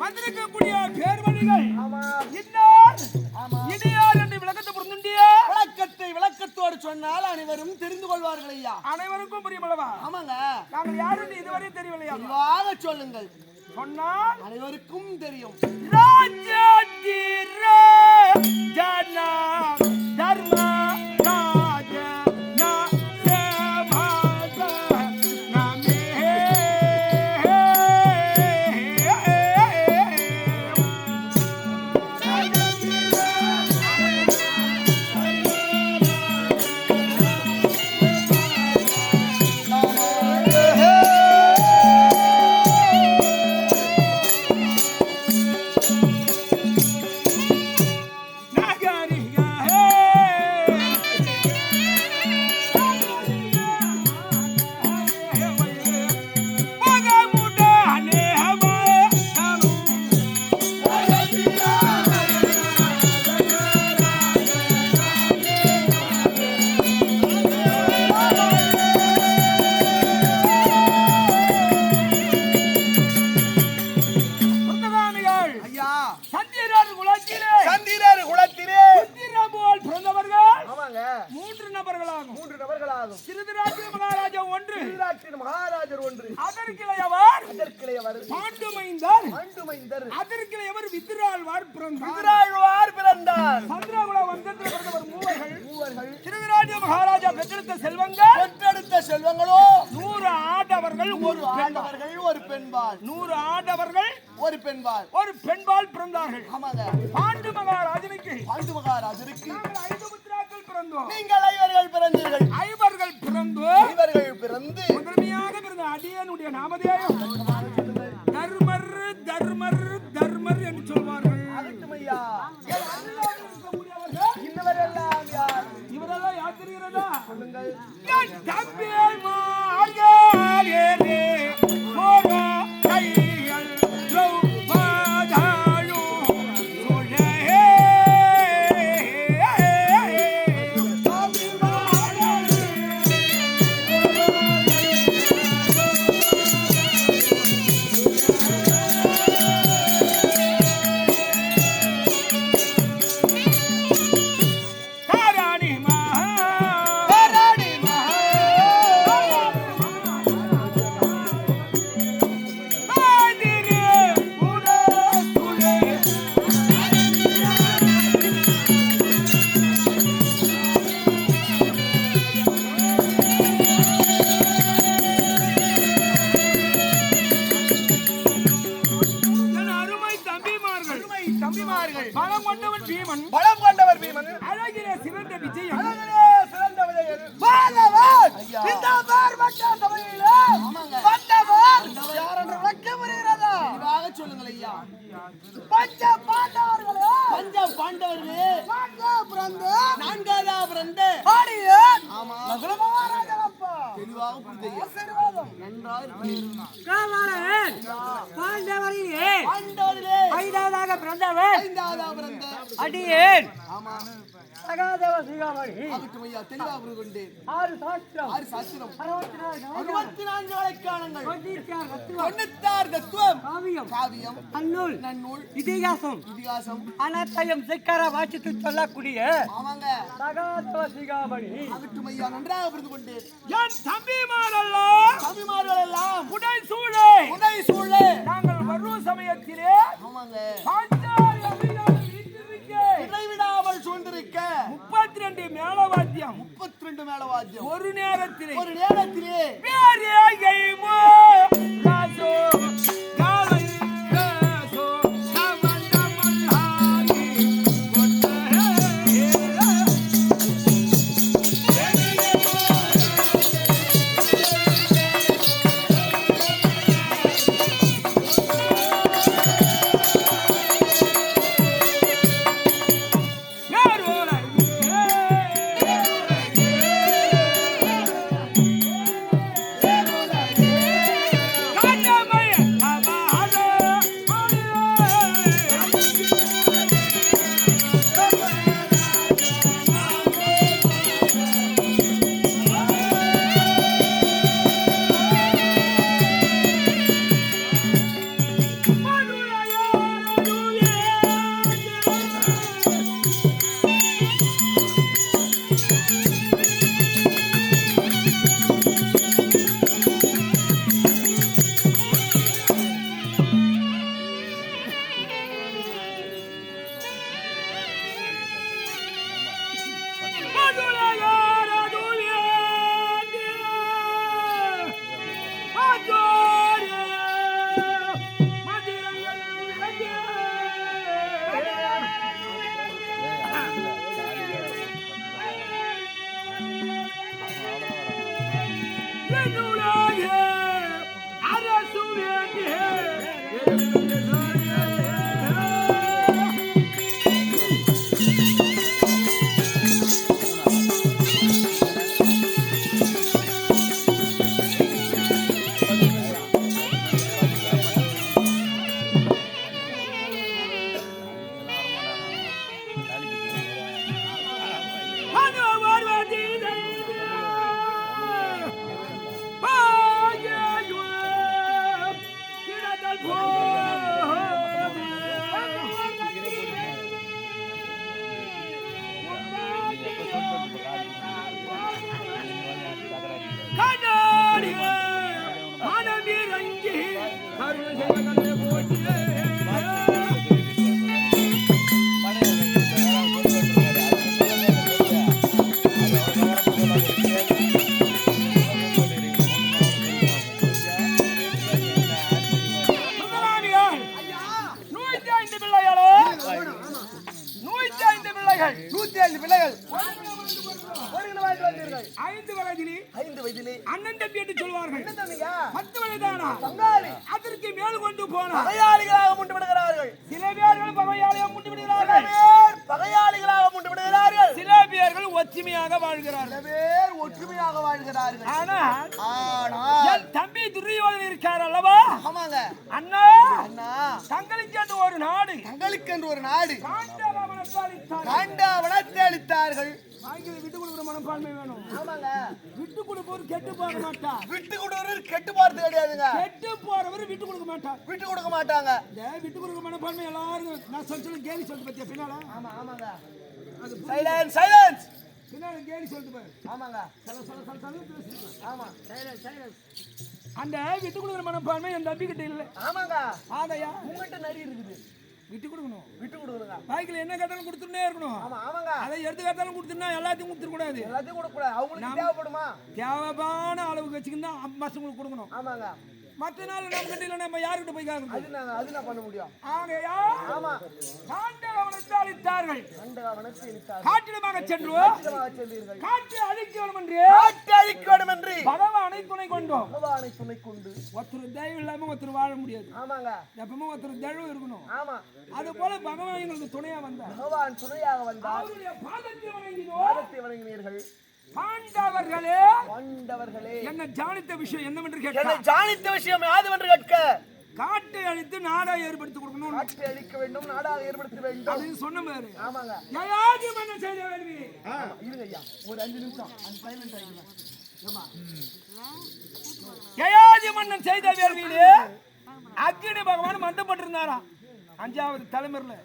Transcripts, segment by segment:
வந்திருக்கக்கூடிய பேர்வழிகள் ஆமா இன்னார் ஆமா இடியார் என்று விளக்கத்தை புரிந்துண்டியா? விளக்கத்தோடு சொன்னால் அனைவரும் தெரிந்து கொள்வார்கள் ஐயா. அனைவருக்கும் புரியுமளவா? ஆமாங்க. நாங்கள் யாரும் இதுவரை தெரியவில்லையா? தெளிவாக சொல்லுங்கள். சொன்னால் அனைவருக்கும் தெரியும். ராஜாதிர ஜனா தர்ம ராஜ நா சேவாக நாமே மகாராஜர் ஒன்று அதற்கிளையவர் பாண்டுமைந்தர் அதற்கிளையவர் விதிராழ்வார் பிறந்தார். சந்திரகுல வம்சத்தில் பிறந்தவர் மூவர்கள் திருவிராஜ மகாராஜா பெற்றெடுத்த செல்வங்களோ 100 ஆடவர்கள் ஒரு பெண்பால் 100 ஆடவர்கள் ஒரு பெண்பால் பிறந்தார்கள். ஆமாங்க. பாண்டு மகாராஜனுக்கு நாங்கள் 5 புத்திராக்கள் பிறந்தோம். நீங்கள் ஐவர்கள் பிறந்தீர்கள். ஐவர்கள் பிறந்து முதன்மையாக பிறந்த அடியனுடைய நாமதேயம் தர்மர் என்று சொல்வார்கள். இவரெல்லாம் யார் தெரிகிறதா? என் தம்பியை மார்கரே போரா கைகள் திரௌபதாயோ சோழே பலம் கொண்டவர் பீமன் அழகிலே சிறந்த விஜயம் பாலவன் இந்த பார்வட்ட சபையிலே வந்தவர் யார் என்று விளக்க முடிகிறதா? தெளிவாக சொல்லுங்கள் ஐயா. பஞ்ச பாண்டவர்களே நான்காவதா பிறந்த ஆடியன் ஆமா மகாராஜாப்பா தெளிவாக புரியுது. ஆசீர்வாதம் நன்றாக காவலன் பாண்டவரிலே 5ஆவதாக பிறந்தவர் 5ஆவதா பிறந்த அடியேன் ஆமா சகாதேவ சிகாமணி ஆகட்டும் ஐயா. தெளிவாக புரிந்து கொண்டேன். 6 சாஸ்திரம் 64 வழக்கானங்கள் 96 தத்துவம் காவியம் நன்னூல் இதிகாசம் அனைத்தையும் சிக்கர வாசித்து சொல்லக்கூடிய ஆமாங்க சகாதேவ சிகாமணி ஆகட்டும் ஐயா. நன்றாக புரிந்து கொண்டேன். என் தம்பிமார்கள் எல்லாம் உடை சூழே நாங்கள் வரும் சமயத்திலே ஆமாங்க பாஞ்சாலி அபிராமி வீட்டிற்கு இடைவிடாமல் சூழ்ந்திருக்க 32 மேளவாத்தியம் 32 மேளவாத்தியம் ஒரு நேரத்திலே வேறேகைமோ ராசோ காலை ராசோ கமண்டமல்லாகி கொண்டே காட்டமைய பிள்ளைகள் 105 பிள்ளைகள் 1 கிலோ வாங்கிட்டு வந்தீர்கள். 5 வயதிலே அண்ணன் தம்பி என்று சொல்வார்கள். என்ன தம்பிங்க 10 வயதானா பங்காளி அதற்கு மேல் கொண்டு போனார். பகையாளிகளாக முண்டு விடுகிறார்கள். சில பேர்கள் பகையாளியாக முண்டு சில விடுகிறார்கள். பேர் பகையாளிகளாக முண்டு விடுகிறார்கள். சில பேர்கள் ஒற்றுமையாக வாழ்கிறார்கள். சில பேர் ஒற்றுமையாக வாழ்கிறார்கள். ஆனால் ஆனால் என் தம்பி துரியோதனன் இருக்கார் அல்லவா ஆமாங்க அண்ணா அண்ணா தங்களுக்கு என்று ஒரு நாடு தங்களுக்கென்று ஒரு நாடு காண்டவனத்தால் காண்டவனத்தை அளித்தார்கள். வாய்களை விட்டு கொடுக்குற மனப்பான்மை வேணும். ஆமாங்க விட்டு கொடுப்பவர் கெட்டு போக மாட்டார். விட்டு கொடுறவர் கெட்டு போறது கிடையாதுங்க. கெட்டு போறவர் விட்டு கொடுக்க மாட்டார். விட்டு கொடுக்க மாட்டாங்க. இந்த விட்டு கொடுக்க மனப்பான்மை எல்லாரும் நான் சொல்லி கேலி சொல்லிட்டு பத்தியா பின்னால ஆமா ஆமாங்க சைலன்ஸ் சைலன்ஸ் பின்னால கேலி சொல்லிட்டு பாரு. ஆமாங்க ஆமா அந்த விட்டு கொடுக்குற மனப்பான்மை என் தம்பி கிட்ட இல்லை. ஆமாங்க ஆதையா உங்ககிட்ட நரி இருக்குது. விட்டு கொடுக்கணும். விட்டு கொடுங்க. வாய்க்கில் என்ன கேட்டாலும் கொடுத்துட்டே இருக்கணும். ஆமா ஆமாங்க அதை எடுத்து கேட்டாலும் கொடுத்துருந்தா எல்லாத்தையும் கொடுத்துட கூடாது. எல்லாத்தையும் கொடுக்க கூடாது. அவங்களுக்கு தேவைப்படுமா? தேவையான அளவுக்கு வச்சுக்கிட்டு மற்றவங்களுக்கு கொடுக்கணும். ஆமாங்க மற்ற நாள் நம்ம கிட்ட இல்லை நம்ம யாருக்கிட்ட போய் கேட்கணும். அது நான் பண்ண முடியும். ஆகையா ஆமா காண்டவனத்தை அளித்தார்கள். கண்டவனத்தை அளித்தார்கள். காட்டிடமாக சென்று சென்றீர்கள். காற்று அழிக்க வேண்டும் என்று காட்டு அழிக்க வேண்டும் என்று பகவானை துணை கொண்டோம். பகவானை துணை கொண்டு ஒருத்தர் தயவு இல்லாம ஒருத்தர் வாழ முடியாது. ஆமாங்க எப்பவுமே ஒருத்தர் தயவு இருக்கணும். ஆமா அது போல பகவான் எங்களுக்கு துணையா வந்தார். பகவான் துணையாக வந்தார். அவருடைய பாதத்தை வணங்கினோம். பாதத்தை வணங்கினீர்கள். பாண்டவர்களே பாண்டவர்களே என்ன ஜானித்த விஷயம் என்னவென்று என்னை கேட்டார். ஜானித்த விஷயம் யாதுவென்று கேட்க காட்டை அழித்து நாடா ஏற்படுத்தி கொடுக்கணும். காட்டை அழிக்க வேண்டும் நாடாக ஏற்படுத்த வேண்டும் அப்படின்னு சொன்ன மாதிரி ஆமாங்க யயாதி மன்னன் செய்த வேள்வி. இருங்க ஐயா ஒரு 5 நிமிஷம் அந்த சைலண்ட் ஆகிடுங்க. ஆமா யயாதி மன்னன் செய்த வேள்வியிலே அக்னி பகவான் மண்டப்பட்டிருந்தாராம். 5வது தலைமுறையில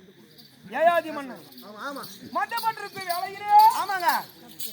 யயாதி மன்னன் ஆமா ஆமா மண்டப்பட்டிருக்க வேலையிலே ஆமாங்க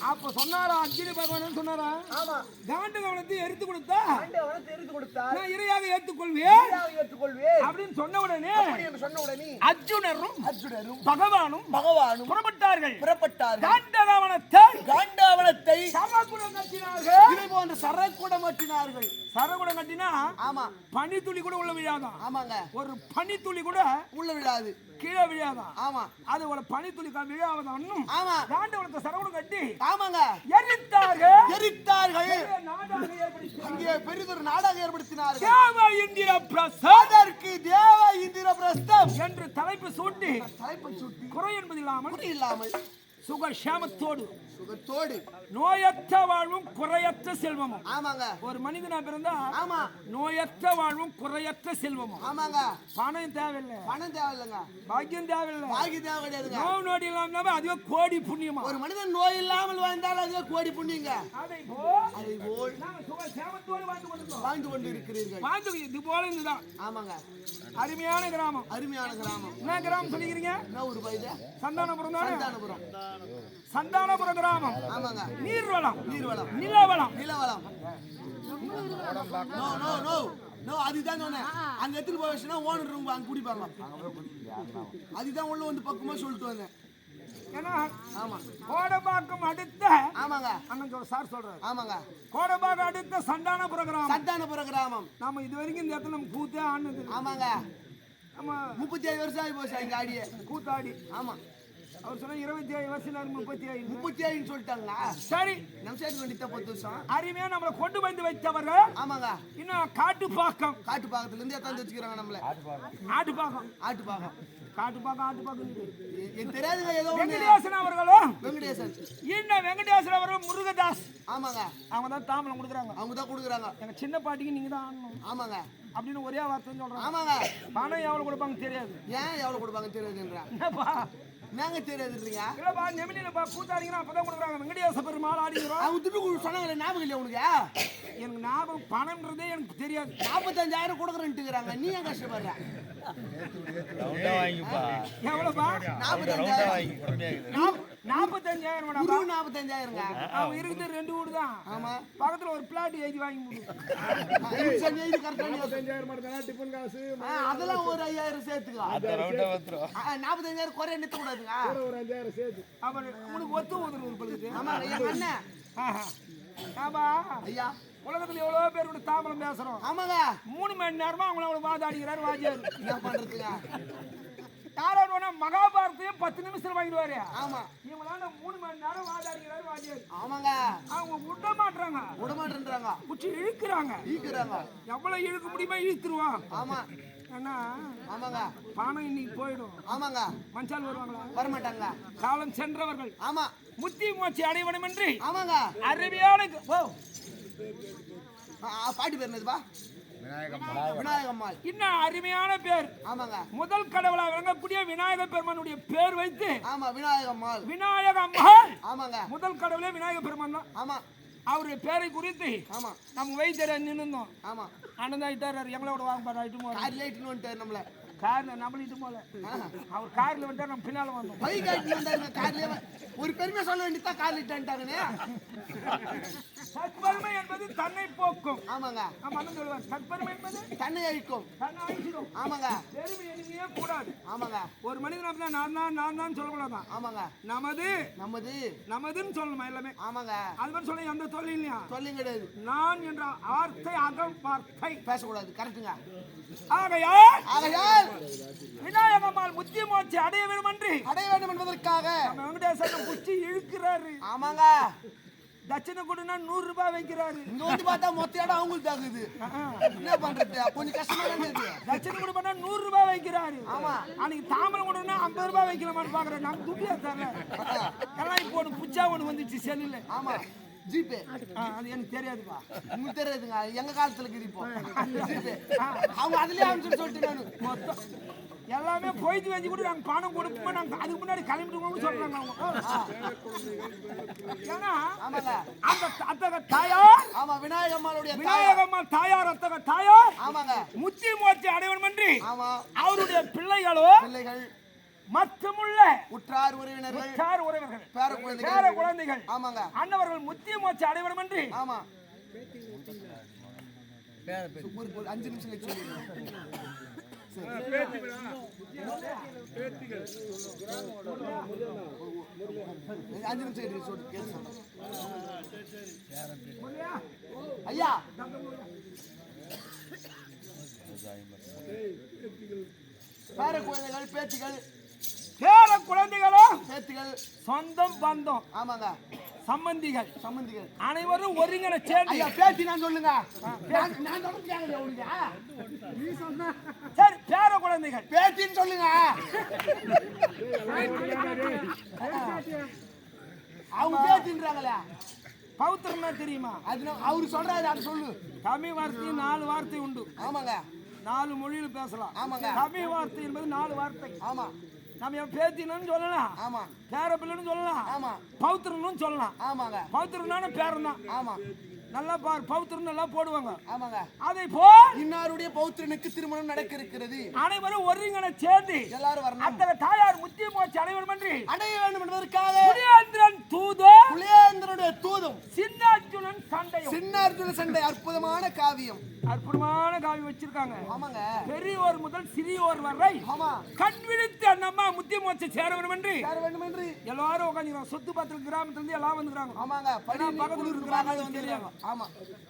அப்ப சொன்னாரா அக்னி பகவான் சொன்னாரா ஆமா காண்டு கவனத்தை எரித்து கொடுத்தா ஆண்டவனை தெரிந்து கொடுத்தார். நான் இரையாக ஏற்றுக்கொள்வேன் யாரை ஏற்றுக்கொள்வேன் அப்படின்னு சொன்ன உடனே அப்படி என்று சொன்ன உடனே அர்ஜுனரும் அர்ஜுனரும் பகவானும் பகவானும் புறப்பட்டார்கள். புறப்பட்டார்கள். காண்டகவனத்தை காண்டவனத்தை சரகுடம் கட்டினார்கள். இதை போன்ற சரக்குடம் கட்டினார்கள். சரகுடம் கட்டினா ஆமா பனி துளி கூட உள்ள விழாதான். ஆமாங்க ஒரு பனி துளி கூட உள்ள விடாது. கீழே விழாதான். ஆமா அது ஒரு பனி துளி விழாவதானும் ஆமா காண்டவனத்தை சரகுடம் கட்டி ஆமாங்க எரித்தார்கள். எரித்தார்கள். நாடாக ஏற்படுத்தினார்கள். அங்கே பெரிதொரு நாடாக ஏற்படுத்தினார்கள். தேவ இந்திர பிரசாத் அதற்கு தேவ இந்திர பிரஸ்தம் என்று தலைப்பு சூட்டி தலைப்பை சுட்டி குறை என்பதில்லாமல் குறை இல்லாமல் சுகஷேமத்தோடு சுகத்தோடு நோயற்ற வாழ்வும் குறையற்ற செல்வமும். ஆமாங்க ஒரு மனிதனா பிறந்தா ஆமா நோயற்ற வாழ்வும் குறையற்ற செல்வமும். ஆமாங்க பணம் தேவையில்லை, பணம் தேவையில்லைங்க, பாக்கியம் தேவையில்லை, பாக்கி தேவை கிடையாதுங்க. நோய் நொடி இல்லாம அதுவே கோடி புண்ணியமா. ஒரு மனிதன் நோய் இல்லாமல் வாழ்ந்தால் அதுவே கோடி புண்ணியங்க. அதை போல் அதை போல் நாங்கள் சுகஷேமத்தோடு வாழ்ந்து கொண்டிருக்கோம். வாழ்ந்து கொண்டு இருக்கிறீர்கள். வாழ்ந்து இது போல இதுதான் ஆமாங்க அருமையான கிராமம். அருமையான கிராமம். என்ன கிராமம் சொல்லிக்கிறீங்க? என்ன ஒரு பைது சந்தானபுரம் தானே? சந்தானபுரம். சந்தானபுரம் கிராமம். ஆமாங்க நீர்வளம், நீர்வளம், நிலவளம், நிலவளம். நோ நோ நோ நோ அதுதான் சொன்னேன். அங்க எடுத்துட்டு போய் வச்சுனா ஓனர் ரூம் அங்க குடிப்பாங்க. அதுதான் உள்ள வந்து பக்கமா சொல்லிட்டு வந்தேன். ஏன்னா ஆமா கோடபாக்கம் அடுத்த ஆமாங்க அண்ணன் சார் சொல்றாரு. ஆமாங்க கோடபாக்கம் அடுத்த சந்தானபுரம் கிராமம். சந்தானபுரம் கிராமம். நாம இது வரைக்கும் இந்த இடத்துல நம்ம கூத்தே ஆனது. ஆமாங்க நம்ம 37 வருஷம் ஆகி போச்சு எங்க ஆடியே கூத்தாடி. ஆமா அவர் சொன்னா 27 வருஷம் 37. 37 சொல்லிட்டாங்களா? சரி நம்ம சேர்த்து வேண்டிய 10 வருஷம். அருமையா நம்மளை கொண்டு வந்து வைத்தவர்கள் ஆமாங்க இன்னும் காட்டுப்பாக்கம். காட்டு பாக்கத்துல இருந்து எத்தாந்து வச்சுக்கிறாங்க நம்மள. ஆட்டுப்பாக்கம், ஆட்டுப்பாக்கம், காட்டுப்பாக்கம், ஆட்டுப்பாக்கம். எனக்கு தெரியாதுங்க. ஏதோ ஒண்ணு. வெங்கடேசன் அவர்களும் வெங்கடேசன். இன்னும் வெங்கடேசன் அவர்களும் முருகதாஸ். ஆமாங்க அவங்க தான் தாம்பலம் கொடுக்குறாங்க. அவங்க தான் கொடுக்குறாங்க. எங்க சின்ன பாட்டிக்கு நீங்க தான் ஆடணும் ஆமாங்க அப்படின்னு ஒரே வார்த்தை சொல்றாங்க. ஆமாங்க பணம் எவ்வளவு கொடுப்பாங்க தெரியாது. ஏன் எவ்வளவு கொடுப்பாங்க தெரியாதுன்றா? என்னப்பா நாங்க தெரியாது இல்லையா? இல்லப்பா நெமிலிப்பா கூத்தாடிங்கன்னா அப்பதான் கொடுக்குறாங்க. வெங்கடேச பெருமாள் ஆடிக்கிறோம். அவங்க துட்டு சொன்னாங்களே ஞாபகம் இல்லையா உனக்கு? எனக்கு ஞாபகம் பணம்ன்றதே எனக்கு தெரியாது. 45,000 கொடுக்குறேன்ட்டுக்கிறாங்க. நீ ஏன் கஷ்டப்படுற? எவ்வளவுப்பா? 45,000. 45,000. 45,000ங்க. அவங்க இருக்குது 2 வீடு தான். ஆமா பக்கத்துல ஒரு பிளாட் எழுதி வாங்கி முடியும். இது கரெக்டா 45,000 மட்டும் டிஃபன் காசு அதெல்லாம் ஒரு 5,000 சேர்த்துக்கோ. 45,000 குறைய நிறுத்த கூடாதுங்க. ஒரு 5,000 சேர்த்து அப்புறம் உனக்கு ஒத்து ஊதுறது பொழுது. ஆமா எங்க அண்ணன். ஆமா ஐயா உலகத்துல எவ்வளவு பேர் கூட தாமரம் பேசுறோம். ஆமாங்க 3 மணி நேரமா அவங்கள வாதாடிக்கிறாரு வாஜியாரு. என்ன பண்றதுங்க? யாரோட மகாபாரத்தையும் 10 நிமிஷத்துல வாங்கிடுவாரு. ஆமா இவங்களால 3 மணி நேரம் வாதாடுகிறாரு வாதியார். ஆமாங்க அவங்க விட மாட்டேன்றாங்க குச்சி இழுக்கிறாங்க. எவ்வளவு இழுக்க முடியுமா இழுத்துருவான். ஆமா அண்ணா ஆமாங்க பணம் இன்னைக்கு போயிடும். ஆமாங்க மஞ்சால் வருவாங்களா? வரமாட்டாங்க. காலம் சென்றவர்கள் ஆமா முத்தி மோட்சி அடைவனம் என்று ஆமாங்க அருமையான பாட்டு பேர் என்னதுப்பா? விநாயகம்மாள். இன்னும் அருமையான பேர். ஆமாங்க முதல் கடவுளா விளங்கக்கூடிய விநாயக பெருமானுடைய பேர் வைத்து ஆமா விநாயகம்மாள். விநாயகம்மாள் ஆமாங்க முதல் கடவுளே விநாயக பெருமான் தான். ஆமா அவருடைய பேரை குறித்து ஆமா நம்ம வைத்தியர் நின்னுந்தோம். ஆமா அண்ணன் ஆயிட்டாரு. எங்களோட வாங்க பாரு கார்ல இட்டுன்னு வந்துட்டாரு. நம்மள கார்ல நம்மளிட்டு போல அவர் கார்ல வந்துட்டா நம்ம பின்னால வந்தோம். பைக் ஆயிட்டு வந்தாருங்க. கார்ல ஒரு பெருமை சொல்ல வேண்டியதா கார்ல இட்டாங்கனே. சத்பெருமை என்பது தன்னை போக்கும். ஆமாங்க நம்ம அண்ணன் சொல்வார் சத்பெருமை என்பது தன்னை அழிக்கும். தன்னை அழிச்சிடும். ஆமாங்க பெருமை எண்ணிக்கையே கூடாது. ஆமாங்க ஒரு மனிதன் அப்படின்னா நான் தான் சொல்லக்கூடாதான். ஆமாங்க நமதுன்னு சொல்லணுமா எல்லாமே. ஆமாங்க அது மாதிரி சொல்ல எந்த தொல்லை இல்லையா? தொல்லையும் கிடையாது. நான் என்ற வார்த்தை அகம் வார்த்தை பேசக்கூடாது. கரெக்டுங்க. ஆகையால் விநாயகம்மாள் முத்தி மோட்சி அடைய வேண்டும் என்பதற்காக நம்ம வெங்கடேசன் குச்சி இழுக்கிறாரு. ஆமாங்க தட்சணை கொடுனா 100 ரூபாய் வைக்கிறாரு. இங்க வந்து பார்த்தா மொத்த இடம் அவங்களுக்கு தாக்குது. என்ன பண்றது? கொஞ்சம் கஷ்டமா இருந்தது. தட்சணை கொடு பண்ணா 100 ரூபாய் வைக்கிறாரு. ஆமா அன்னைக்கு தாமரை கொடுனா 50 ரூபாய் வைக்கலாமான்னு பாக்குறேன். நான் துட்டியா தரல. எல்லாம் இப்போ ஒன்று புச்சா ஒன்று வந்துச்சு செல்லுல. ஆமா ஜிபே. அது எனக்கு தெரியாதுப்பா. உங்களுக்கு தெரியாதுங்க. எங்க காலத்துல இருக்குது ஜிபே. அவங்க அதுலயே அமைச்சு சொல்லிட்டு நான் மொத்தம் எல்லாமே போயிட்டு வச்சு கூட நாங்கள் பணம் கொடுப்போம். நாங்கள் அதுக்கு முன்னாடி கிளம்பிட்டு சொல்றாங்க அவங்க. ஏன்னா ஆமாங்க அந்த அத்தக தாயார் ஆமா விநாயகம்மாள் தாயார் அத்தக தாயார் ஆமாங்க முத்தி மோட்சி அடைவன் என்று ஆமா அவருடைய பிள்ளைகள் மற்றமுள்ள உற்றார் உறவினர்கள் பேர குழந்தைகள் ஆமாங்க அன்னவர்கள் முத்தி மோட்சி அடைவன் என்று ஆமா 5 நிமிஷம் சொல்லிடுறேன். ஐயா பேர குழந்தைகள் பேத்திகள் சொந்தம் பந்தம் ஆமாங்க சம்பந்திகள் அனைவரும் ஒருங்கின சேர்ந்து பேத்தி நான் சொல்லுங்க. சரி பேர குழந்தைகள் பேத்தின்னு சொல்லுங்க. அவங்க பேத்தின்றாங்களே பௌத்திரம்னா தெரியுமா? அது அவரு சொல்றாரு அது சொல்லு. தமிழ் வார்த்தை 4 வார்த்தை உண்டு. ஆமாங்க 4 மொழியில பேசலாம். ஆமாங்க தமிழ் வார்த்தை என்பது 4 வார்த்தை. ஆமா நம்ம என் பேத்தினு சொல்லலாம். ஆமா பேர பிள்ளைன்னு சொல்லலாம். ஆமா பௌத்திரன்னு சொல்லலாம். ஆமாங்க பௌத்திரனான பேரன் தான். ஆமா நல்லா பார் பௌத்திரன் நல்லா போடுவாங்க. ஆமாங்க அதை போல் இன்னாருடைய பௌத்திரனுக்கு திருமணம் நடக்க இருக்கிறது. அனைவரும் ஒருங்கின சேர்ந்து எல்லாரும் வரணும். அத்தகைய தாயார் முத்தி மோட்சி அடைய வேண்டும் என்பதற்காக புலியேந்திரனுடைய தூதும் சின்னார்ஜுனன் சண்டை அற்புதமான காவியம் வச்சிருக்காங்க. ஆமாங்க பெரியோர் முதல் சிறியோர் வரை ஆமா கண் விழித்து அண்ணம்மா முத்தி மோட்சி சேர வேண்டும் என்று எல்லாரும் உட்காந்துக்கிறாங்க. சொத்து பத்திர கிராமத்துல இருந்து எல்லாம் வந்துக்கிறாங்க. ஆமாங்க பக்கத்துல இருக்கிறாங்க. ஆமா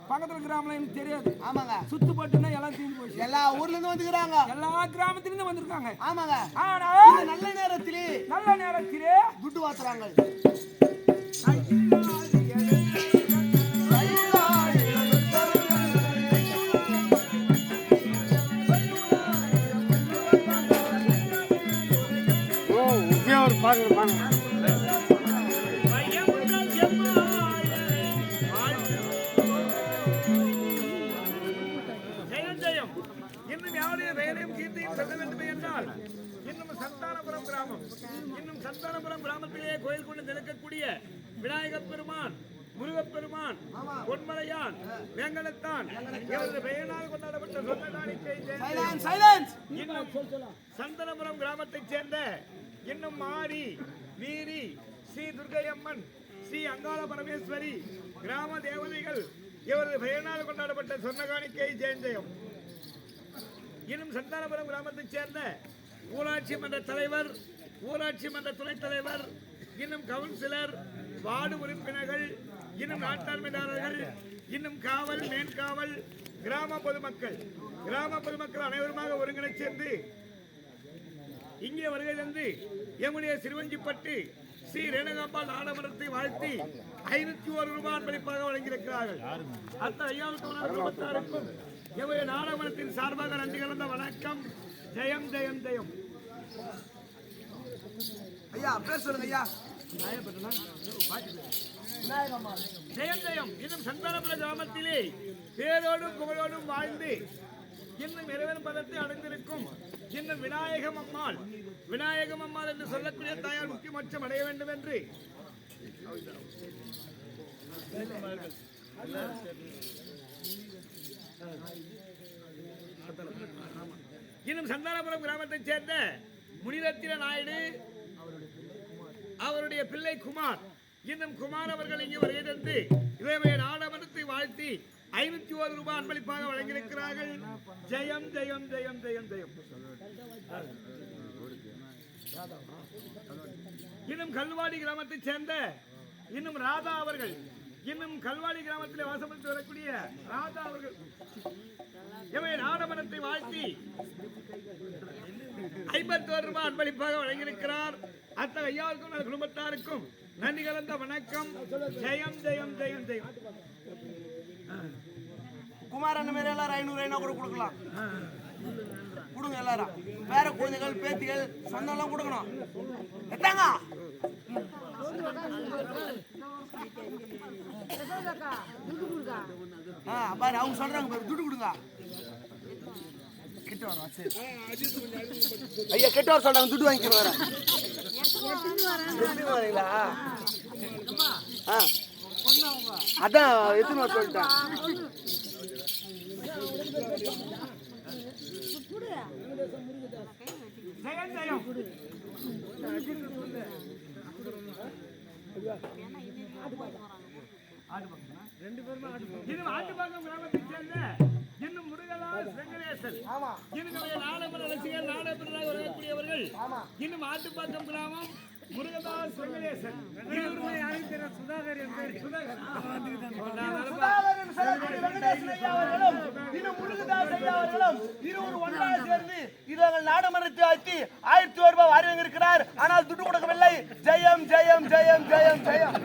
பக்கத்துல கிராமம் எனக்கு தெரியாது. ஆமாங்க சுத்து பட்டுனா எல்லாம் தீர்ந்து போச்சு. எல்லா ஊர்ல இருந்து வந்துக்கிறாங்க. எல்லா கிராமத்துல இருந்து வந்திருக்காங்க. ஆமாங்க ஆனா நல்ல நேரத்திலே துட்டு வாத்துறாங்க. இன்னும் யாருடைய வேலையும் கீர்த்தியும் சொல்ல வேண்டும் என்றால் இன்னும் சந்தானபுரம் கிராமத்திலே கோயில் கொண்டு நிற்கக்கூடிய விநாயகப் பெருமான், முருகப்பெருமான், பொன்மலையான், வேங்கடத்தான் இவரது பெயரால் கொண்டாடப்பட்ட சந்தனபுரம் கிராமத்தைச் சேர்ந்த இன்னும் மாரி வீரி ஸ்ரீ துர்க்கையம்மன், ஸ்ரீ அங்காள பரமேஸ்வரி கிராம தேவதைகள் இவரது பெயரால் கொண்டாடப்பட்ட சொர்ணகாணிக்கை ஜெயஞ்சயம். இன்னும் சந்தானபுரம் கிராமத்தைச் சேர்ந்த ஊராட்சி மன்ற தலைவர், ஊராட்சி மன்ற துணைத் தலைவர், இன்னும் கவுன்சிலர், வார்டு உறுப்பினர்கள், இன்னும் நாட்டாண்மையாளர்கள், இன்னும் காவல், மேன்காவல், கிராம பொதுமக்கள் அனைவருமாக ஒருங்கிணைச் சேர்ந்து இங்கே வருகை தந்து எம்முடைய சிறுவஞ்சிப்பட்டு ஸ்ரீ ரேணுகாம்பாள் நாடமரத்தை வாழ்த்தி 501 ரூபாய் அன்பளிப்பாக வழங்கியிருக்கிறார்கள். அத்த ஐயாவுக்கும் எம்முடைய நாடமரத்தின் சார்பாக நன்றி கலந்த வணக்கம். ஜெயம் ஜெயம் ஜெயம். ஐயா பேர் சொல்லுங்க ஐயா. ஜெயம் ஜெயம். இன்னும் சந்தானபுர கிராமத்திலே பேரோடும் புகழோடும் வாழ்ந்து இன்னும் இறைவன் பதத்தை அடைந்திருக்கும் இன்னும் விநாயகம் அம்மாள் என்று சொல்லக்கூடிய தாயார் முக்கியமற்றம் அடைய வேண்டும் என்று இன்னும் சந்தானபுரம் கிராமத்தைச் சேர்ந்த முனிரத்தின நாயுடு அவருடைய பிள்ளை குமார் இன்னும் குமார் அவர்கள் இங்கே வருகை தந்து இவருடைய நாடமரத்தை வாழ்த்தி 501 ரூபாய் அன்பளிப்பாக வழங்கியிருக்கிறார்கள். ஜெயம் ஜெயம் ஜெயம் ஜெயம் ஜெயம். இன்னும் கல்வாடி கிராமத்தைச் சேர்ந்த இன்னும் ராதா அவர்கள் இன்னும் கல்வாடி கிராமத்தில் வாசப்பட்டு வரக்கூடிய ராதா அவர்கள் இவருடைய நாடமரத்தை வாழ்த்தி 51 ரூபாய் அன்பளிப்பாக வழங்கியிருக்கிறார். அத்தகைய ஐயாவுக்கும் குடும்பத்தாருக்கும் நன்றி கலந்த வணக்கம். ஜெயம் ஜெயம் ஜெயம் ஜெயம். குமார் அண்ணன் மாதிரி எல்லாரும் 500 கூட கொடுக்கலாம். கொடுங்க எல்லாரும். பேர குழந்தைகள் பேத்திகள் சொந்தம் எல்லாம் கொடுக்கணும். எத்தாங்க பாரு அவங்க சொல்றாங்க பாரு துட்டு கொடுங்க. கிட்ட வர ஐயா கிட்ட வர சொல்றாங்க துட்டு வாங்கிக்கணும் வர வரீங்களா? அதான் எத்தனை வர சொல்லிட்டேன். ஆட்டுப்பாக்கம் கிராமத்தைச் சேர்ந்த இன்னும் முருகதாஸ் வெங்கடேசன் இன்னும் நாடகர் ரசிகர் நாடகராக வரக்கூடியவர்கள் இன்னும் ஆட்டுப்பாக்கம் கிராமம் முருகதாஸ் வெங்கடேசன் நாடமரத்தை ஆழ்த்தி 1001 ரூபாய் வாரி வாங்கியிருக்கிறார். ஆனால் துட்டு கொடுக்கவில்லை. ஜெயம் ஜெயம் ஜெயம் ஜெயம் ஜெயம்.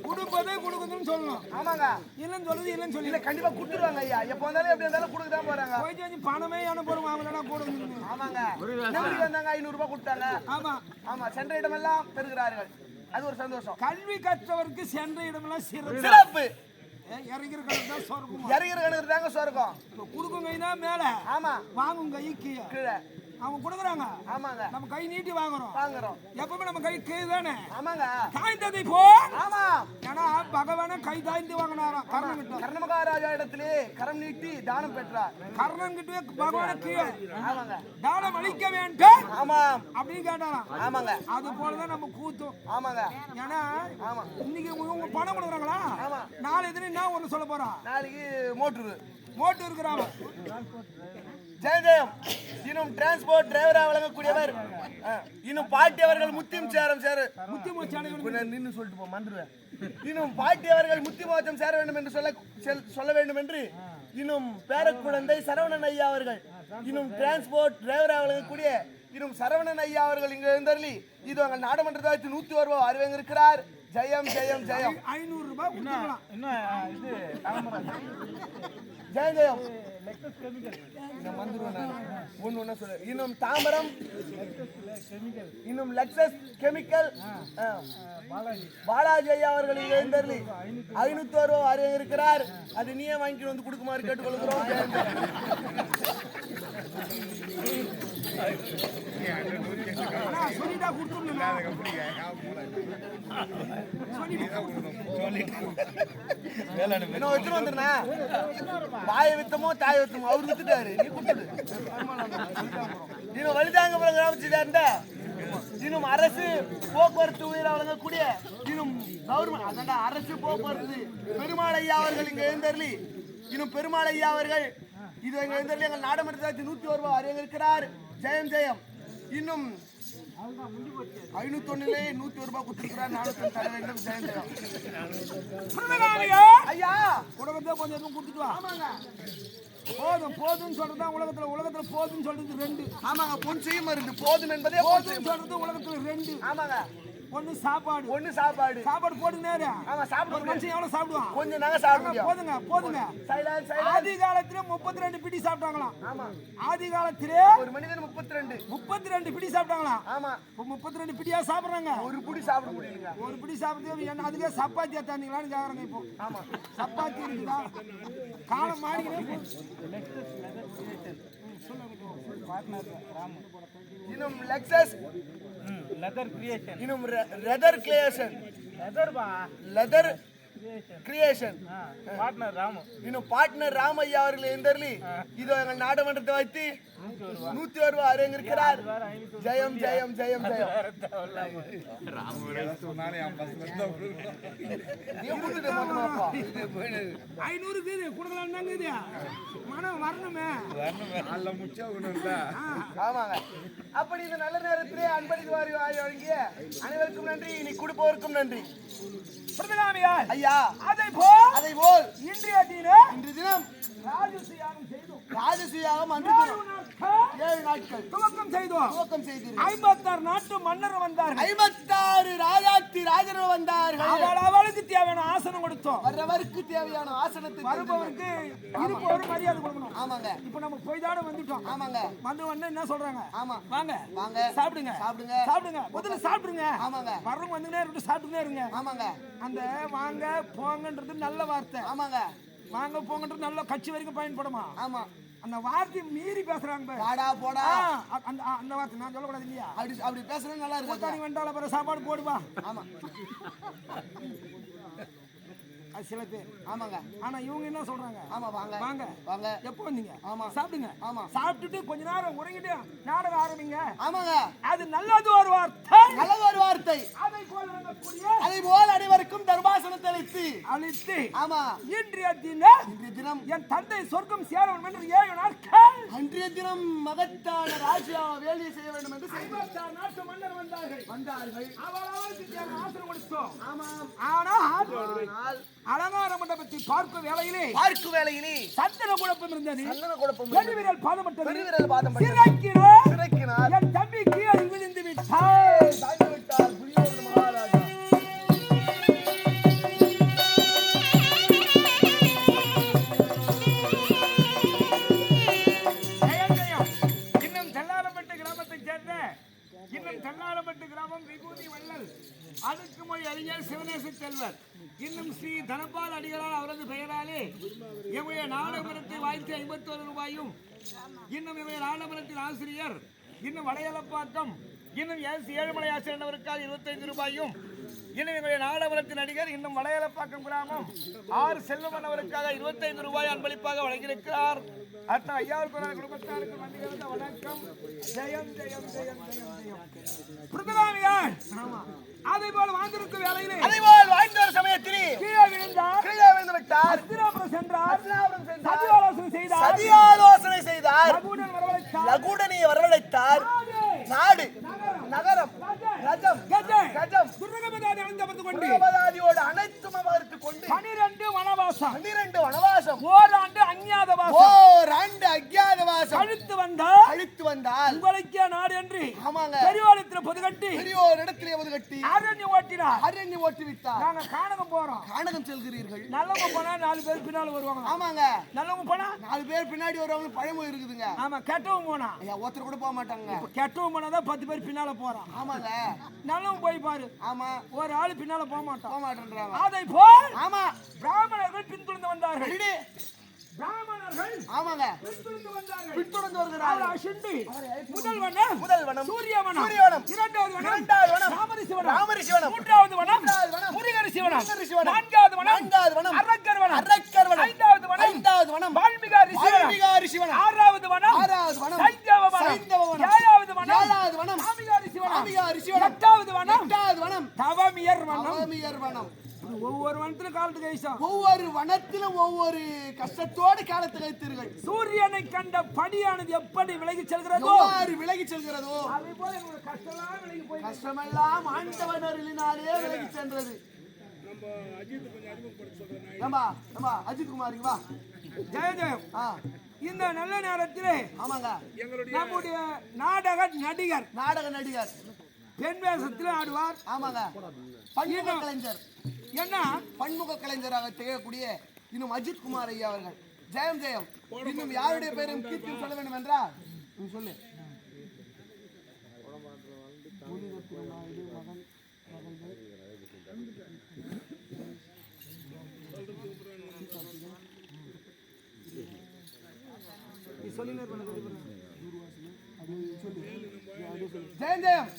கொடுப்பதே கொடுக்குதுன்னு சொல்லணும். ஆமாங்க. இல்லன்னு சொல்றது இல்லன்னு சொல்லி கண்டிப்பா கொடுத்துருவாங்க ஐயா. எப்ப வந்தாலும் எப்படி இருந்தாலும் கொடுக்க தான் போறாங்க. போய் பணமே அனுப்புறோம் அவங்களா கொடுக்கணும். ஆமாங்க. நம்பி வந்தாங்க 500 ரூபாய் கொடுத்தாங்க. ஆமா ஆமா. சென்ற இடமெல்லாம் பெறுகிறார்கள். அது ஒரு சந்தோஷம். கல்வி கற்றவருக்கு சென்ற இடமெல்லாம் சிறப்பு. இறங்கிற கணக்கு தான் சொர்க்கம். இறங்கிற கணக்கு தாங்க சொர்க்கம். கொடுக்கும் கை தான் மேல. ஆமா. வாங்கும் கை கீழே. அவங்க கொடுக்குறாங்க. ஆமாங்க. நம்ம கை நீட்டி வாங்குறோம். எப்பவுமே நம்ம கை கீழே தானே. ஆமாங்க. தாய்ந்ததை போ. ஆமா. ஏன்னா பகவான கை தாய்ந்து வாங்கினாராம் கர்ணன் கிட்ட. கர்ணமகாராஜா இடத்திலே கரம் நீட்டி தானம் பெற்றார். கர்ணன் கிட்டவே பகவான கீழே. ஆமாங்க. தானம் அளிக்க வேண்டும். ஆமா. அப்படின்னு கேட்டாராம். ஆமாங்க. அது போலதான் நம்ம கூத்தும். ஆமாங்க. ஏன்னா ஆமா. இன்னைக்கு உங்க பணம் கொடுக்குறாங்களா? ஆமா. நாளை தினம் என்ன ஒண்ணு சொல்ல போறோம்? நாளைக்கு மோட்டர் இருக்கிறாங்க. ஜெயம் ஜெயம். இன்னும் டிரான்ஸ்போர்ட் டிரைவரா வழங்கக்கூடியவர் இன்னும் பாட்டி அவர்கள் முத்தியம் நின்று சொல்லிட்டு போ மறந்துடுவேன். இன்னும் பாட்டி அவர்கள் முத்தி மோச்சம் சேர வேண்டும் என்று சொல்ல வேண்டும் என்று இன்னும் பேரக்குழந்தை சரவணன் ஐயா அவர்கள் இன்னும் டிரான்ஸ்போர்ட் டிரைவரா வழங்கக்கூடிய இன்னும் சரவணன் ஐயா அவர்கள் இங்க எழுந்தருளி இது அங்க நாடாளுமன்றத்தில் 101 ரூபாய் அறிவங்க இருக்கிறார். ஜெயம் ஜெயம் ஜெயம். 500 ரூபாய் ஜெயம் ஜெயம். இன்னும் தாம்பரம் இன்னும் லெக்சஸ் கெமிக்கல் பாலாஜி ஐயா அவர்கள் எழுந்தருளி 501 ரூபாய் அறிவங்க இருக்கிறார். அது நீயே வாங்கிட்டு வந்து கொடுக்குமாறு கேட்டுக்கொள்கிறோம். வாய வித்தமோ தாய் வித்தமோ அவரு வித்துட்டாரு. நீ கொடுத்துடு. இன்னும் வலிதாங்கபுரம் கிராமத்தை சேர்ந்த இன்னும் அரசு போக்குவரத்து உயிரை வழங்கக்கூடிய இன்னும் கவர்மெண்ட் அரசு போக்குவரத்து பெருமாள் ஐயா அவர்கள் இங்க எழுந்தருளி இன்னும் பெருமாள் ஐயா அவர்கள் இது எங்க எழுந்தருளி எங்கள் நாடாளுமன்றத்தில் 101 ரூபாய் அறிவிங்க இருக்கிறார். ஜெயம் ஜெயம். இன்னும் 501 101 ரூபாய் கொடுத்துருக்கிறார். 400 தர வேண்டும். ஜெயந்தரம் ஐயா உலகத்தை கொஞ்சம் எதுவும் கொடுத்துட்டு வா. ஆமாங்க போதும்னு சொல்றது தான் உலகத்துல போதும்னு சொல்றது 2. ஆமாங்க பொன் செய்யும் மருந்து போதும் என்பதே போதும்னு சொல்றது உலகத்துல 2. ஆமாங்க ஒண்ணு சாப்பாடு போடுங்க. ஆமா சாப்பிடுங்க. மனுஷன் எவ்வளவு சாப்பிடுவான்? கொஞ்சம் நாங்க சாப்பிடுங்க. போதுங்க. ஆதி காலத்துல 32 பிடி சாப்பிட்டாங்களாம். ஆமா ஆதி காலத்திலே ஒரு மனிதன் 32 பிடி சாப்பிட்டாங்களாம். ஆமா இப்ப 32 பிடியா சாப்பிடுறாங்க. ஒரு பிடி சாப்பிட முடியலங்க. ஒரு பிடி சாப்பிட்டு என்ன அதுக்கே சப்பாத்தி ஏத்தானீங்களான்னு கேக்குறாங்க. இப்போ ஆமா சப்பாத்தி இருக்குதா? காலம் மாறிக்கிறேன். இன்னும் லெக்சஸ் லெதர் கிரியேஷன் இன்னும் லெதர் கிரியேஷன் பார்ட்னர் ராமு இன்னும் பார்ட்னர் ராமையா அவர்கள் எழுந்தருளி இதோ எங்கள் நாடமன்றத்தை வைத்து 101 ரூபாய் அரங்கிருக்கிறார். ஜெயம் ஜெயம் ஜெயம் ஜெயம். நீ கொடுத்துட்டு மாட்டோமாப்பா 500 கொடுக்கலாம்னாங்க. மனம் வரணுமே. ஆமாங்க. அப்படி இந்த நல்ல நேரத்திலே அன்பளித்து வழங்கிய அனைவருக்கும் நன்றி. இனி கொடுப்பவருக்கும் நன்றி. ஐயா அதை போல் இன்று தினம் ராஜசூயாகம் 7 நாட்கள் துவக்கம் செய்தோம். 56 நாட்டு மன்னர் வந்தார்கள். 56 ராஜாத்தி ராஜர்கள் வந்தார்கள். அவளுக்கு தேவையான ஆசனம் கொடுத்தோம். வர்றவருக்கு தேவையான ஆசனத்தை வருபவருக்கு இருப்பவரு மரியாதை கொடுக்கணும். ஆமாங்க. இப்ப நம்ம போய் தாட வந்துட்டோம். ஆமாங்க. வந்து உடனே என்ன சொல்றாங்க? ஆமா வாங்க வாங்க சாப்பிடுங்க முதல்ல சாப்பிடுங்க. ஆமாங்க. வர்றவங்க வந்துனே இருந்து சாப்பிட்டுனே இருங்க. ஆமாங்க. அந்த வாங்க போங்கன்றது நல்ல வார்த்தை. ஆமாங்க. வாங்க போங்கன்றது நல்ல கட்சி வரைக்கும் பயன்படுமா? ஆமா. அந்த வார்த்தை மீறி பேசுறாங்க. வாடா போடா அந்த வார்த்தை நான் சொல்லக்கூடாது இல்லையா? அப்படி பேசுறது நல்லா இருக்கு. கூட்டாளி வந்தால பிற சாப்பாடு போடுவா. ஆமா அது சில பேர். ஆமாங்க. ஆனா இவங்க என்ன சொல்றாங்க? ஆமா வாங்க வாங்க வாங்க. எப்போ வந்தீங்க? ஆமா சாப்பிடுங்க. ஆமா சாப்பிட்டுட்டு கொஞ்ச நேரம் உறங்கிட்டு நாடகம் ஆரம்பிங்க. ஆமாங்க. அது நல்லது ஒரு வார்த்தை. அதை போல் அனைவருக்கும் தர்பாசனத்தை அளித்து ஆமா இன்றைய தினம் என் தந்தை சொர்க்கம் சேர வேண்டும் என்று 7 நாட்கள் அன்றைய தினம் மகத்தான ராஜா வேலையை செய்ய வேண்டும் என்று 56 நாட்டு மன்னர் வந்தார்கள். அவர்களுக்கு ஆசனம் கொடுத்தோம். ஆமாம். ஆனால் அலங்கார மண்டபத்தை பார்க்கும் வேளையிலே சந்தன குழப்பம் இருந்தது. பெருவிரல் பாதம் சிறக்கினார். என் தம்பி கீழே விழுந்து விட்டார். மகாராஜா தென்னாலப்பட்டு கிராமம் விபூதி வள்ளல் அடுக்குமொழி அறிஞர் சிவநேச செல்வர் இன்னும் ஸ்ரீ தனபால் அடிகளார் அவரது பெயராலே இவருடைய நாடகத்தை வாய்த்து 51 ரூபாயும் இன்னும் இவருடைய நாடகத்தின் ஆசிரியர் இன்னும் வளையலப்பாக்கம் இன்னும் ஏழுமலை ஆசிரியர் அவருக்காக 25 ரூபாயும் இன்னும் எங்களுடைய நாடகத்தின் நடிகர் இன்னும் வளையலப்பாக்கம் கிராமம் ஆர் செல்வமன் அவருக்காக 25 ரூபாய் அன்பளிப்பாக வழங்கியிருக்கிறார். அத்தனை ஐயாவுக்கு குடும்பத்தாருக்கு நன்றி வணக்கம். ஜெயம் ஜெயம் ஜெயம் ஜெயம் ஜெயம். அதை போல் வாழ்ந்திருக்கும் வேலையிலே வாழ்ந்த சமயத்திலே கீழே விழுந்து விட்டார். அஸ்தினாபுரம் சென்றார். சதியாலோசனை செய்தார். லகுடனை வரவழைத்தார். நாடு நகரம் ரஜம் கஜம் துர்கபதாதியோடு அனைத்தும் அவர்த்துக் கொண்டு 12 வனவாசம் ஓராண்டு அஞ்ஞாதவாசம் அழித்து வந்தால் உங்களுக்கே நாடு என்று ஆமாங்க பெரியோரிடத்தில் பொதுகட்டி அரண்ய ஓட்டி விட்டார். நாங்க கானகம் செல்கிறீர்கள். நல்லவங்க போனா 4 பேர் பின்னால வருவாங்க. ஆமாங்க. நல்லவங்க போனா 4 பேர் பின்னாடி வருவாங்க. பழமொழி இருக்குதுங்க. ஆமா. கெட்டவங்க போனா ஒருத்தர் கூட போக மாட்டாங்க. கெட்டவங்க போனாதான் 10 பேர் பின்னால போறான். ஆமாங்க. நல்லவங்க போய் பாரு. ஆமா. ஒரு ஆளு பின்னால போக மாட்டான்றாங்க. அதை போல் ஆமா பிராமணர்கள் பின்தொடர்ந்து வந்தார்கள். ஆமாங்க. பின்தொடர்ந்து வருகிறார்கள். அஷிண்டி முதல் வனம் சூரியவனம் இரண்டாவது வனம் ராமரிஷி வனம் மூன்றாவது வனம் முருகரிஷி வனம் நான்காவது வனம் அரக்கர் வனம் ஐந்தாவது வனம் வால்மீகி ரிஷி வனம் ஆறாவது வனம் சைந்தவ வனம் ஏழாவது வனம் ஆமிகா ரிஷி வனம் எட்டாவது வனம் தவமியர் வனம் ஒவ்வொரு வனத்திலும் கால காலத்துக்கு ஐசம். ஒவ்வொரு வனத்திலும் ஒவ்வொரு கஷ்டத்தோடு காலத்தை கழித்தீர்கள். சூரியனை கண்ட பனியானது எப்படி விலகி செல்கிறதோ எவ்வாறு விலகி செல்கிறதோ அதே போல எங்களுக்கு கஷ்டமெல்லாம் விலகி போய் கஷ்டமெல்லாம் ஆண்டவன் அருளினாலே விலகி சென்றது. நம்ம அஜித் குமார் வா. ஜெய ஜெயம். இந்த நல்ல நேரத்திலே ஆமாங்க நம்முடைய நாடக நடிகர் பெண் வேஷத்தில் ஆடுவார். ஆமாங்க பன்முக கலைஞர் என்ன பன்முக கலைஞராக திகழக்கூடிய இன்னும் அஜித் குமார் ஐயா அவர்கள். ஜெயம் ஜெயம். இன்னும் யாருடைய பெயரும் கீர்த்தி சொல்ல வேண்டும் என்றால் நீ சொல்லு. ஜெயம் ஜெயம்.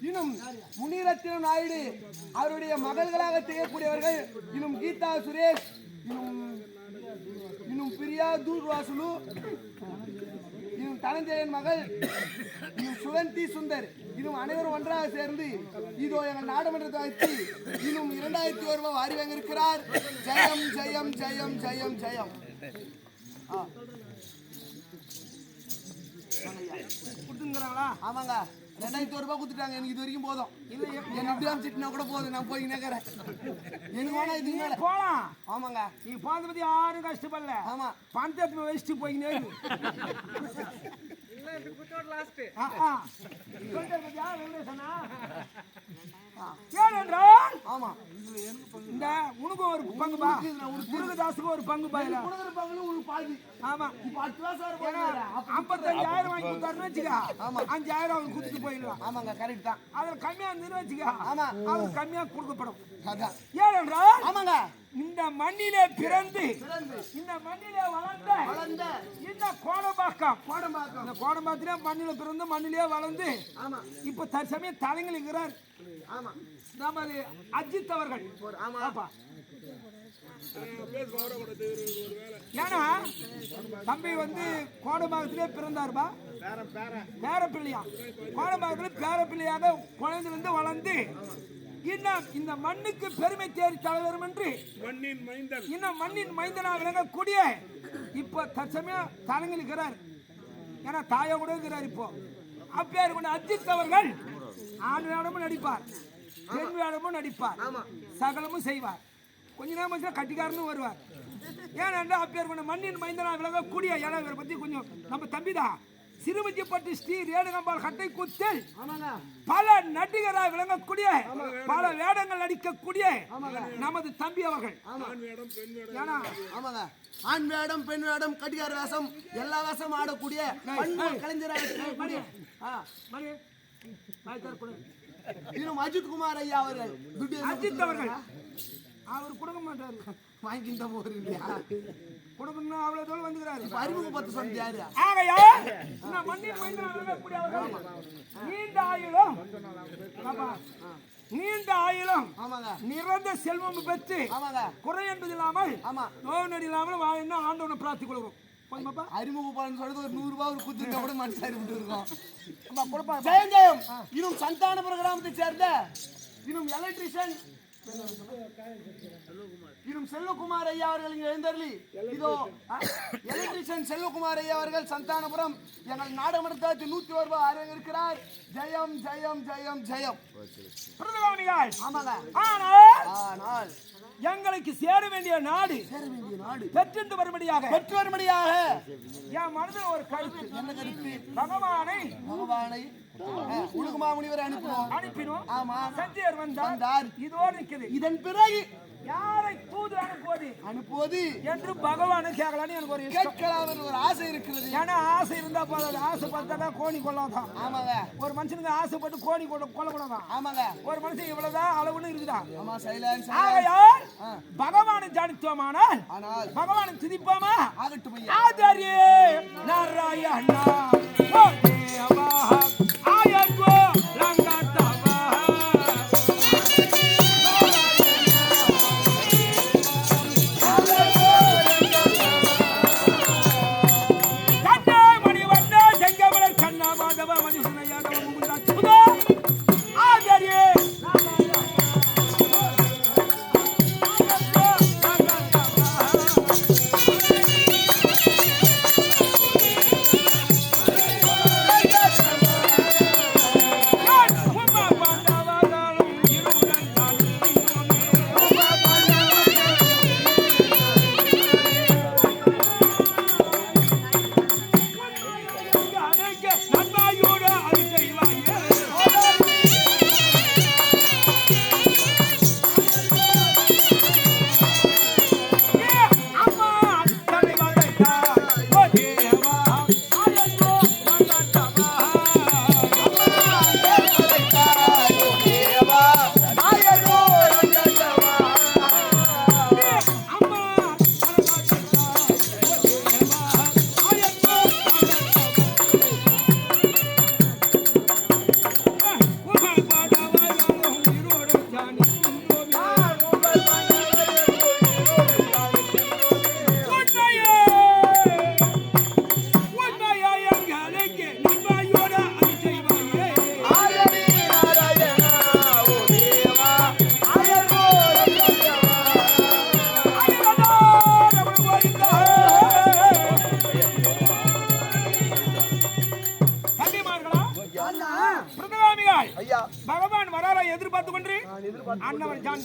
இன்னும் முனிரத்தினம் நாயுடு அவருடைய மகள்களாக திகழக்கூடியவர்கள் இன்னும் கீதா சுரேஷ், இன்னும் பிரியா தூர்வாசுலு, இன்னும் தனஞ்சயன் மகள், இன்னும் சுகந்தி சுந்தர், இன்னும் அனைவரும் ஒன்றாக சேர்ந்து இதோ எங்கள் நாடாளுமன்றத்தை வைத்து இன்னும் 2001 ரூபாய் வாரி வாங்கியிருக்கிறார். ஜெயம் ஜெயம் ஜெயம் ஜெயம் ஜெயம். கொடுத்துங்கிறாங்களா? ஆமாங்க 2001 ரூபாய் கொடுத்துட்டாங்க. எனக்கு இது வரைக்கும் போதும். என்ன சிட்டினா கூட போதும். நான் போய் நிக்கிறேன். எனக்கு வேணா இது மேல போலாம். ஆமாங்க நீ போறத பத்தி யாரும் கஷ்டப்படல. ஆமா பணத்தை வச்சுட்டு போயினே ஆமா இந்த உனக்கு ஒரு பங்குபா, முருகதாசுக்கு ஒரு பங்கு பாயில. ஆமா 55,000 வாங்கி கொடுத்தாருன்னு வச்சுக்கா, 5,000 அவனுக்கு கொடுத்துட்டு போயிடலாம். ஆமாங்க கரெக்ட் தான். அதுல கம்மியா இருந்துன்னு வச்சுக்கா, ஆமா அவனுக்கு கம்மியா கொடுக்கப்படும். அதான் ஏனென்றால் ஆமாங்க இந்த மண்ணிலே பிறந்து இந்த மண்ணிலே வளர்ந்த இந்த கோடம்பாக்கம் இந்த கோடம்பாக்கத்திலே மண்ணில பிறந்து மண்ணிலே வளர்ந்து இப்ப தற்சமயம் தலைங்களுக்கிறார். ஆமா நமது அஜித் அவர்கள். ஆமாப்பா. ஏன்னா தம்பி வந்து கோடம்பாக்கத்திலே பிறந்தாருப்பா, பேரப்பிள்ளையா. கோடம்பாக்கத்திலே பேரப்பிள்ளையாக குழந்தையிலிருந்து வளர்ந்து இன்னும் இந்த மண்ணுக்கு பெருமை தேடி தலைவரும் என்று இன்னும் மண்ணின் மைந்தனாக விளங்கக்கூடிய இப்ப தற்சமயம் தலைங்களுக்கிறார். ஏன்னா தாயா கூட இருக்கிறார். இப்போ அப்பேர் கொண்ட அஜித் அவர்கள் ஆண் வேடமும் நடிப்பார், பெண் வேடமும் நடிப்பார், சகலமும் செய்வார். கொஞ்ச நேரம் கட்டிக்காரன்னு வருவார். ஏன்னா அப்பேர் கொண்ட மண்ணின் மைந்தனாக விளங்கக்கூடிய, ஏன்னா இவரை பத்தி கொஞ்சம் நம்ம தம்பிதான் சிறுவஞ்சிப்பட்டு ஸ்ரீ ரேணுகாம்பாள் கட்டை கூத்தில் பல நடிகராக விளங்கக்கூடிய பல வேடங்கள் நடிக்கக்கூடிய நமது தம்பி அவர்கள். ஆண் வேடம் பெண் வேடம் கட்டிகார வேஷம் எல்லா வேஷம் ஆடக்கூடிய கலைஞராக இன்னும் அஜித் குமார் ஐயா அவர்கள். அஜித் அவர்கள் அவர் கொடுக்க மாட்டாரு, வாங்கிட்ட போற இல்லையா? கொடுக்கணும் அவ்வளவு தூரம் வந்துக்கிறாரு. அறிமுகப்பட்டு சொன்ன யாரு? ஆகையா நான் மண்ணின் மைந்தனாக கூடிய அவர்கள் நீண்ட ஆயுளும் நிறந்த செல்வம் பெற்று குறை என்பது இல்லாமல் நோய் நொடி இல்லாமல் வாழ ஆண்டவனை பிரார்த்தி கொள்கிறோம். அறிமுகப்பாளன் சொல்றது ஒரு 100 ரூபாய் ஒரு குத்துட்டா கூட மனசாரி விட்டு இருக்கோம். ஜெயம் ஜெயம். இன்னும் சந்தானபுரம் கிராமத்தை சேர்ந்த இன்னும் எலக்ட்ரிஷியன் இன்னும் செல்வகுமார் ஐயா அவர்கள் இங்க எழுந்தருளி இதோ எலக்ட்ரிஷியன் செல்வகுமார் ஐயா அவர்கள் சந்தானபுரம் எங்கள் நாடாளுமன்றத்தில் 101 ரூபாய் ஆரங்க இருக்கிறார். ஜெயம் ஜெயம் ஜெயம் ஜெயம். ஆமாங்க. ஆனால் எங்களுக்கு சேர வேண்டிய நாடு பெற்று வரும்படியாக என் மனதில் ஒரு கருத்து. என்ன கருத்து? பகவானை உலகமாமுனிவரை அனுப்பினோம். ஆமா சஞ்சயர் வந்தார். இதோடு நிற்குது. இதன் பிறகு யாரை தூது அனுப்புவது என்று பகவானை கேட்கலான்னு எனக்கு ஒரு கேட்கலாம் ஒரு ஆசை இருக்கிறது. ஏன்னா ஆசை இருந்தா போதாது, ஆசை பார்த்தா கோணி கொள்ளலாம். ஆமாங்க. ஒரு மனுஷனுக்கு ஆசைப்பட்டு கோணி கொள்ளக்கூடாதான். ஆமாங்க. ஒரு மனுஷன் இவ்வளவுதான் அளவுன்னு இருக்குதான். ஆமா சைலன்ஸ். ஆகையால் பகவானை ஜானித்தோமானால் பகவானை துதிப்போமா? ஆகட்டும் ஐயா. ஆதரே நாராயணா ஓ தேவா ஆயர்கோ லங்கதவா சுந்தராமிகள் ஐயா பகவான் வராரை எதிர்பார்த்து கொண்டு அண்ணவர் ஜான்